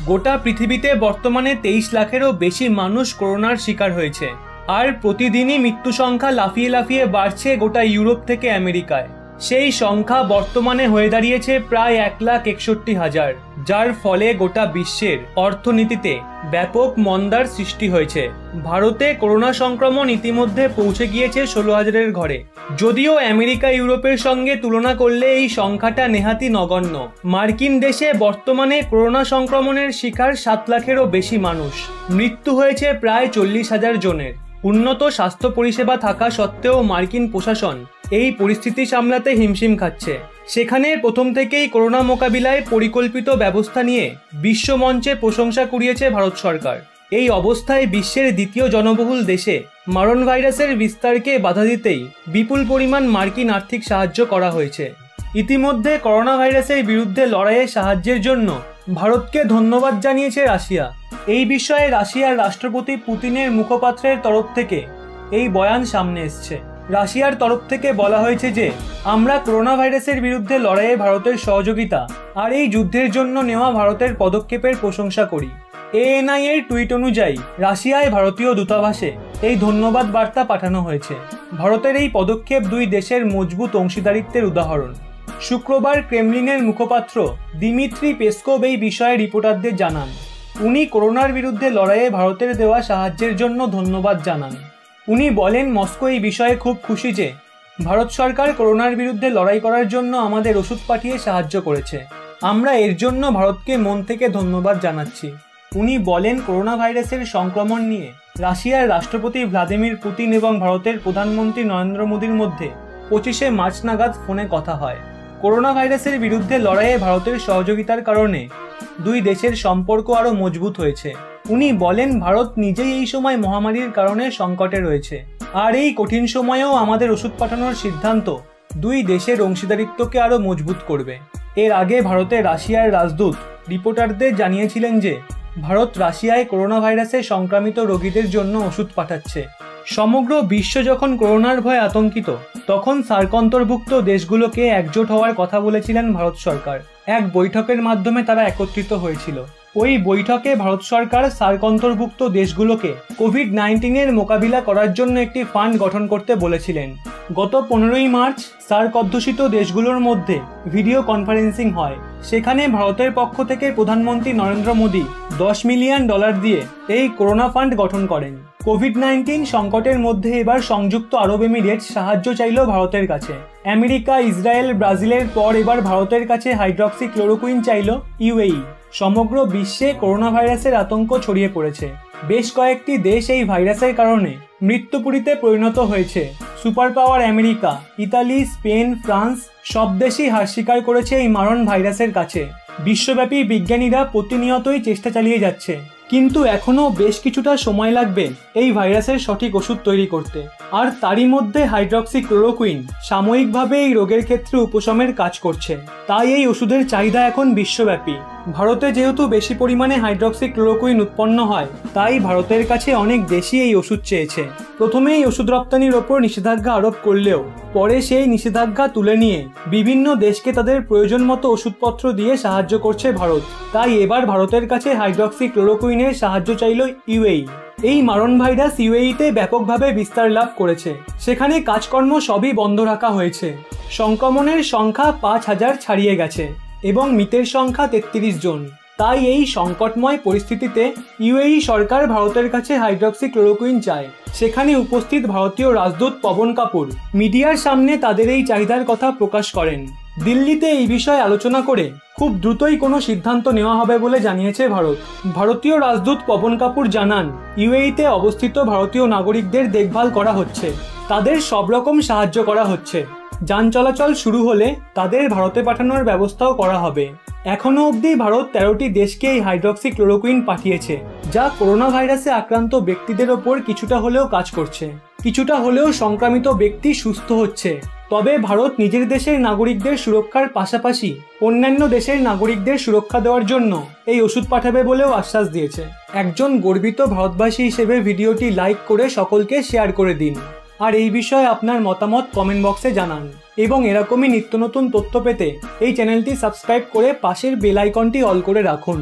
গোটা পৃথিবীতে বর্তমানে 23 লাখেরও বেশি মানুষ করোনার শিকার হয়েছে। আর প্রতিদিনই মৃত্যু সংখ্যা লাফিয়ে লাফিয়ে বাড়ছে গোটা ইউরোপ থেকে আমেরিকায়। সেই সংখ্যা বর্তমানে হয়ে দাঁড়িয়েছে প্রায় 1,61,000, যার ফলে গোটা বিশ্বের অর্থনীতিতে ব্যাপক মন্দার সৃষ্টি হয়েছে। ভারতে করোনা সংক্রমণ ইতিমধ্যে পৌঁছে গিয়েছে 16,000-এর ঘরে। যদিও আমেরিকা ইউরোপের সঙ্গে তুলনা করলে এই সংখ্যাটা নেহাতি নগণ্য। মার্কিন দেশে বর্তমানে করোনা সংক্রমণের শিকার 7 লাখেরও বেশি মানুষ। মৃত্যু হয়েছে প্রায় 40,000 জনের। উন্নত স্বাস্থ্য পরিষেবা থাকা সত্ত্বেও মার্কিন প্রশাসন এই পরিস্থিতি সামলাতে হিমশিম খাচ্ছে। সেখানে প্রথম থেকেই করোনা মোকাবিলায় পরিকল্পিত ব্যবস্থা নিয়ে বিশ্বমঞ্চে প্রশংসা কুড়িয়েছে ভারত সরকার। এই অবস্থায় বিশ্বের দ্বিতীয় জনবহুল দেশে মারণ ভাইরাসের বিস্তারকে বাধা দিতেই বিপুল পরিমাণ মার্কিন আর্থিক সাহায্য করা হয়েছে। ইতিমধ্যে করোনা ভাইরাসের বিরুদ্ধে লড়াইয়ে সাহায্যের জন্য ভারতকে ধন্যবাদ জানিয়েছে রাশিয়া। এই বিষয়ে রাশিয়ার রাষ্ট্রপতি পুতিনের মুখপাত্রের তরফ থেকে এই বয়ান সামনে এসছে। রাশিয়ার তরফ থেকে বলা হয়েছে যে আমরা করোনা ভাইরাসের বিরুদ্ধে লড়াইয়ে ভারতের সহযোগিতা আর এই যুদ্ধের জন্য নেওয়া ভারতের পদক্ষেপের প্রশংসা করি। ANI এর টুইট অনুযায়ী রাশিয়ায় ভারতীয় দূতাবাসে এই ধন্যবাদ বার্তা পাঠানো হয়েছে। ভারতের এই পদক্ষেপ দুই দেশের মজবুত অংশীদারিত্বের উদাহরণ। শুক্রবার ক্রেমলিনের মুখপাত্র দিমিত্রি পেসকোভ এই বিষয়ে রিপোর্টারদের জানান। উনি করোনার বিরুদ্ধে লড়াইয়ে ভারতের দেওয়া সাহায্যের জন্য ধন্যবাদ জানান। উনি বলেন, মস্কো এই বিষয়ে খুব খুশি যে ভারত সরকার করোনার বিরুদ্ধে লড়াই করার জন্য আমাদের ওষুধ পাঠিয়ে সাহায্য করেছে। আমরা এর জন্য ভারতকে মন থেকে ধন্যবাদ জানাচ্ছি। উনি বলেন, করোনা ভাইরাসের সংক্রমণ নিয়ে রাশিয়ার রাষ্ট্রপতি ভ্লাদিমির পুতিন এবং ভারতের প্রধানমন্ত্রী নরেন্দ্র মোদীর মধ্যে 25শে মার্চ নাগাদ ফোনে কথা হয়। করোনা ভাইরাসের বিরুদ্ধে লড়াইয়ে ভারতের সহযোগিতার কারণে দুই দেশের সম্পর্ক আরও মজবুত হয়েছে। উনি বলেন, ভারত নিজেই এই সময় মহামারীর কারণে সংকটে রয়েছে। আর এই কঠিন সময়েও আমাদের ওষুধ পাঠানোর সিদ্ধান্ত দুই দেশের অংশীদারিত্বকে আরও মজবুত করবে। এর আগে ভারতের রাশিয়ার রাজদূত রিপোর্টারদের জানিয়েছিলেন যে ভারত রাশিয়ায় করোনা ভাইরাসে সংক্রামিত রোগীদের জন্য ওষুধ পাঠাচ্ছে। সমগ্র বিশ্ব যখন করোনার ভয়ে আতঙ্কিত, তখন সার্ক অন্তর্ভুক্ত দেশগুলোকে একজোট হওয়ার কথা বলেছিলেন ভারত সরকার। এক বৈঠকের মাধ্যমে তারা একত্রিত হয়েছিল। ওই বৈঠকে ভারত সরকার সার্ক অন্তর্ভুক্ত দেশগুলোকে কোভিড-19-এর মোকাবিলা করার জন্য একটি ফান্ড গঠন করতে বলেছিলেন। গত 15ই মার্চ সার্ক অধ্যুষিত দেশগুলোর মধ্যে ভিডিও কনফারেন্সিং হয়। সেখানে ভারতের পক্ষ থেকে প্রধানমন্ত্রী নরেন্দ্র মোদী $10 মিলিয়ন দিয়ে এই করোনা ফান্ড গঠন করেন। কোভিড-19 সংকটের মধ্যে এবার সংযুক্ত আরব এমিরেট সাহায্য চাইল ভারতের কাছে। আমেরিকা, ইসরায়েল, ব্রাজিলের পর এবার ভারতের কাছে হাইড্রক্সিক্লোরোকুইন চাইল UAE। সমগ্র বিশ্বে করোনা ভাইরাসের আতঙ্ক ছড়িয়ে পড়েছে। বেশ কয়েকটি দেশ এই ভাইরাসের কারণে মৃত্যুপুরীতে পরিণত হয়েছে। Super power America, Italy, Spain, France সব দেশই হার স্বীকার করেছে এই মারণ ভাইরাসের কাছে। বিশ্বব্যাপী বিজ্ঞানীরা প্রতিনিয়তই চেষ্টা চালিয়ে যাচ্ছে, কিন্তু এখনও বেশ কিছুটা সময় লাগবে এই ভাইরাসের সঠিক ওষুধ তৈরি করতে। আর তারই মধ্যে হাইড্রক্সিক্লোরোকুইন সাময়িকভাবে এই রোগের ক্ষেত্রে উপশমের কাজ করছে। তাই এই ওষুধের চাহিদা এখন বিশ্বব্যাপী। ভারতে যেহেতু বেশি পরিমাণে হাইড্রক্সিক্লোরোকুইন উৎপন্ন হয়, তাই ভারতের কাছে অনেক দেশই এই ওষুধ চেয়েছে। প্রথমে এই ওষুধ রপ্তানির ওপর নিষেধাজ্ঞা আরোপ করলেও পরে সেই নিষেধাজ্ঞা তুলে নিয়ে বিভিন্ন দেশকে তাদের প্রয়োজন মতো ওষুধপত্র দিয়ে সাহায্য করছে ভারত। তাই এবার ভারতের কাছে হাইড্রক্সিক্লোরোকুইনের সাহায্য চাইল UAE। এই মারণ ভাইরাস UAE-তে ব্যাপকভাবে বিস্তার লাভ করেছে। সেখানে কাজকর্ম সবই বন্ধ রাখা হয়েছে। সংক্রমণের সংখ্যা 5,000 ছাড়িয়ে গেছে এবং মৃতের সংখ্যা 33 জন। তাই এই সংকটময় পরিস্থিতিতে UAE সরকার ভারতের কাছে হাইড্রক্সিক্লোরোকুইন চায়। সেখানে উপস্থিত ভারতীয় রাজদূত পবন কাপুর মিডিয়ার সামনে তাদের এই চাহিদার কথা প্রকাশ করেন। দিল্লিতে এই বিষয়ে আলোচনা করে খুব দ্রুতই কোনো সিদ্ধান্ত নেওয়া হবে বলে জানিয়েছে ভারত। ভারতীয় রাজদূত পবন কাপুর জানান, UAE-তে অবস্থিত ভারতীয় নাগরিকদের দেখভাল করা হচ্ছে, তাদের সব রকম সাহায্য করা হচ্ছে। যান চলাচল শুরু হলে তাদের ভারতে পাঠানোর ব্যবস্থাও করা হবে। এখনো অবধি ভারত 13টি দেশকে এই হাইড্রক্সিক্লোরোকুইন পাঠিয়েছে, যা করোনা ভাইরাসে আক্রান্ত ব্যক্তিদের ওপর কিছুটা হলেও কাজ করছে। কিছুটা হলেও সংক্রামিত ব্যক্তি সুস্থ হচ্ছে। তবে ভারত নিজের দেশের নাগরিকদের সুরক্ষার পাশাপাশি অন্যান্য দেশের নাগরিকদের সুরক্ষা দেওয়ার জন্য এই ওষুধ পাঠাবে বলেও আশ্বাস দিয়েছে। একজন গর্বিত ভারতবাসী হিসেবে ভিডিওটি লাইক করে সকলকে শেয়ার করে দিন। আর এই বিষয়ে আপনার মতামত কমেন্ট বক্সে জানান এবং এরকমই নিত্য নতুন তথ্য পেতে এই চ্যানেলটি সাবস্ক্রাইব করে পাশের বেল আইকনটি অল করে রাখুন।